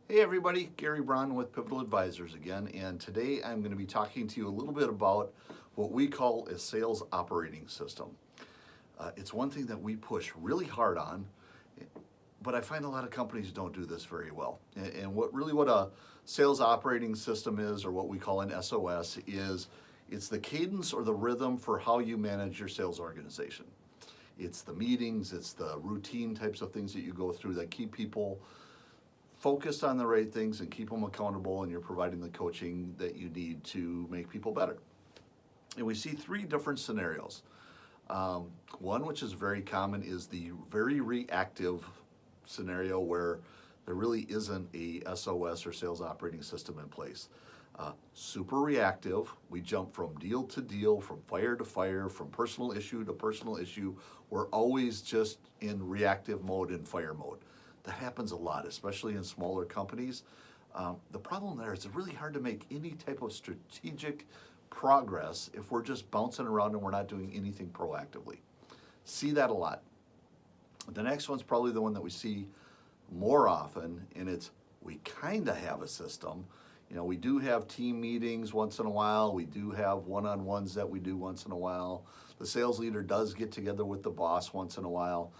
Hey everybody, Gary Braun with Pivotal Advisors again, and today I'm going to be talking to you a little bit about what we call a sales operating system. It's one thing that we push really hard on, but I find a lot of companies don't do this very well. And what a sales operating system is, or what we call an SOS, is it's the cadence or the rhythm for how you manage your sales organization. It's the meetings, it's the routine types of things that you go through that keep people focused on the right things and keep them accountable, and you're providing the coaching that you need to make people better. And we see three different scenarios. One, which is very common, is the very reactive scenario where there really isn't a SOS or sales operating system in place. Super reactive, we jump from deal to deal, from fire to fire, from personal issue to personal issue. We're always just in reactive mode and fire mode. That happens a lot, especially in smaller companies. The problem there is it's really hard to make any type of strategic progress if we're just bouncing around and we're not doing anything proactively. See that a lot. The next one's probably the one that we see more often, and it's we kind of have a system. You know, we do have team meetings once in a while. We do have one-on-ones that we do once in a while. The sales leader does get together with the boss once in a while.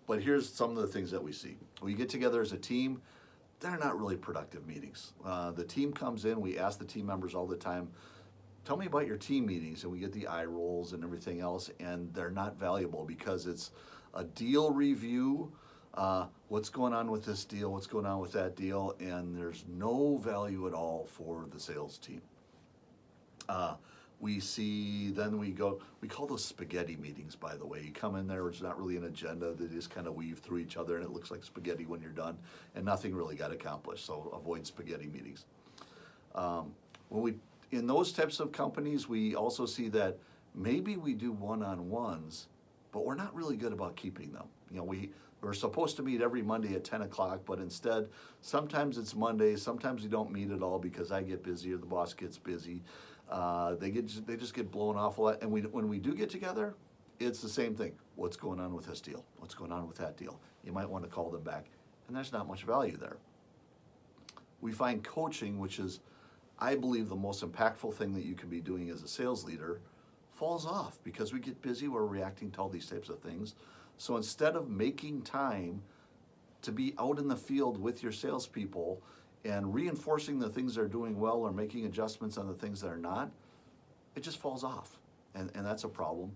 But here's some of the things that we see. We get together as a team. They're not really productive meetings. The team comes in. We ask the team members all the time, tell me about your team meetings. And we get the eye rolls and everything else. And they're not valuable because it's a deal review. What's going on with this deal? What's going on with that deal? And there's no value at all for the sales team. We call those spaghetti meetings, by the way. You come in there, it's not really an agenda. They just kind of weave through each other, and it looks like spaghetti when you're done, and nothing really got accomplished, so avoid spaghetti meetings. In those types of companies, we also see that maybe we do one-on-ones, but we're not really good about keeping them. You know, we're supposed to meet every Monday at 10 o'clock, but instead, sometimes it's Monday, sometimes we don't meet at all because I get busy or the boss gets busy. They just get blown off a lot. And when we do get together, it's the same thing. What's going on with this deal? What's going on with that deal? You might want to call them back. And there's not much value there. We find coaching, which is, I believe, the most impactful thing that you can be doing as a sales leader, falls off because we get busy. We're reacting to all these types of things. So instead of making time to be out in the field with your salespeople and reinforcing the things they're doing well or making adjustments on the things that are not, it just falls off. And that's a problem.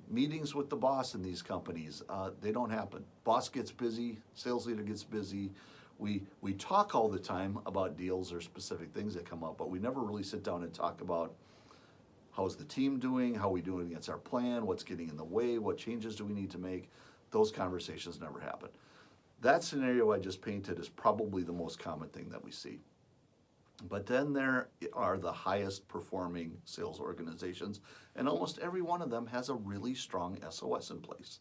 Meetings with the boss in these companies, they don't happen. Boss gets busy, sales leader gets busy. We talk all the time about deals or specific things that come up, but we never really sit down and talk about how's the team doing, how are we doing against our plan, what's getting in the way, what changes do we need to make. Those conversations never happen. That scenario I just painted is probably the most common thing that we see. But then there are the highest performing sales organizations, and almost every one of them has a really strong SOS in place.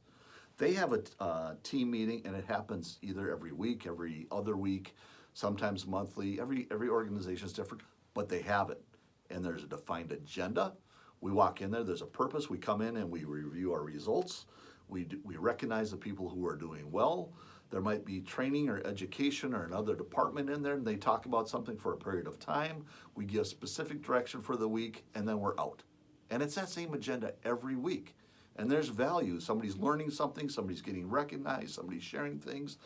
They have a team meeting, and it happens either every week, every other week, sometimes monthly. Every organization is different, but they have it. And there's a defined agenda. We walk in there, there's a purpose. We come in and we review our results. We recognize the people who are doing well. There might be training or education or another department in there, and they talk about something for a period of time. We give specific direction for the week, and then we're out. And it's that same agenda every week. And there's value. Somebody's learning something, somebody's getting recognized, somebody's sharing things,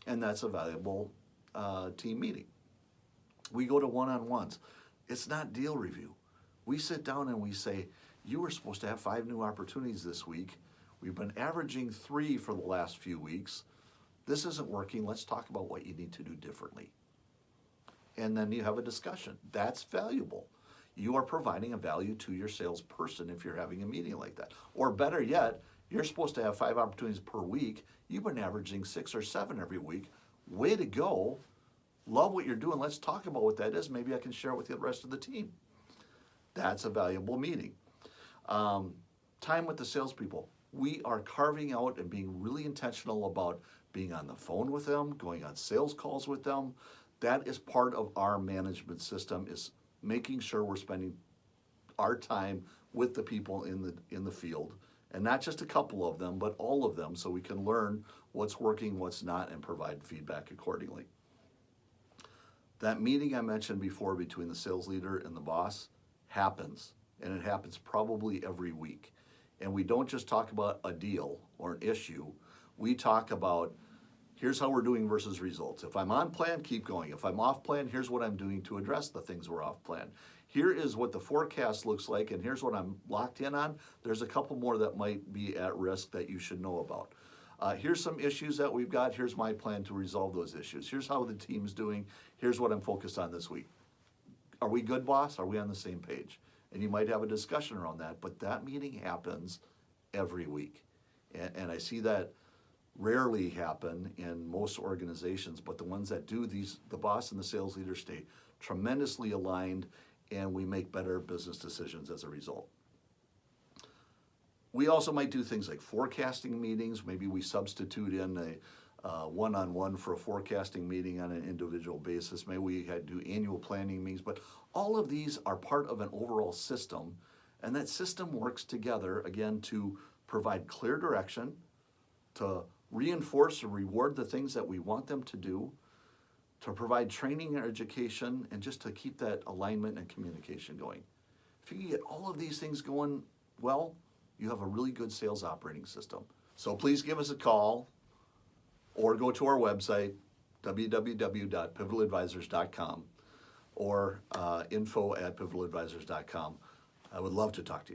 and that's a valuable team meeting. We go to one-on-ones. It's not deal review. We sit down and we say, you were supposed to have 5 new opportunities this week. We've been averaging 3 for the last few weeks. This isn't working. Let's talk about what you need to do differently. And then you have a discussion. That's valuable. You are providing a value to your salesperson if you're having a meeting like that. Or better yet, you're supposed to have 5 opportunities per week. You've been averaging 6 or 7 every week. Way to go. Love what you're doing. Let's talk about what that is. Maybe I can share it with the rest of the team. That's a valuable meeting. Time with the salespeople. We are carving out and being really intentional about being on the phone with them, going on sales calls with them. That is part of our management system, is making sure we're spending our time with the people in the field, and not just a couple of them, but all of them, so we can learn what's working, what's not, and provide feedback accordingly. That meeting I mentioned before between the sales leader and the boss happens, and it happens probably every week. And we don't just talk about a deal or an issue, we talk about here's how we're doing versus results. If I'm on plan, keep going. If I'm off plan, here's what I'm doing to address the things we're off plan. Here is what the forecast looks like, and here's what I'm locked in on. There's a couple more that might be at risk that you should know about. Here's some issues that we've got. Here's my plan to resolve those issues. Here's how the team's doing. Here's what I'm focused on this week. Are we good, boss? Are we on the same page? And you might have a discussion around that, but that meeting happens every week. And I see that rarely happen in most organizations, but the ones that do, the boss and the sales leader stay tremendously aligned, and we make better business decisions as a result. We also might do things like forecasting meetings. Maybe we substitute in a one-on-one for a forecasting meeting on an individual basis. Maybe we do annual planning meetings, but all of these are part of an overall system, and that system works together, again, to provide clear direction, to reinforce and reward the things that we want them to do, to provide training and education, and just to keep that alignment and communication going. If you can get all of these things going well, you have a really good sales operating system. So please give us a call or go to our website, www.pivotadvisors.com or info@pivotadvisors.com. I would love to talk to you.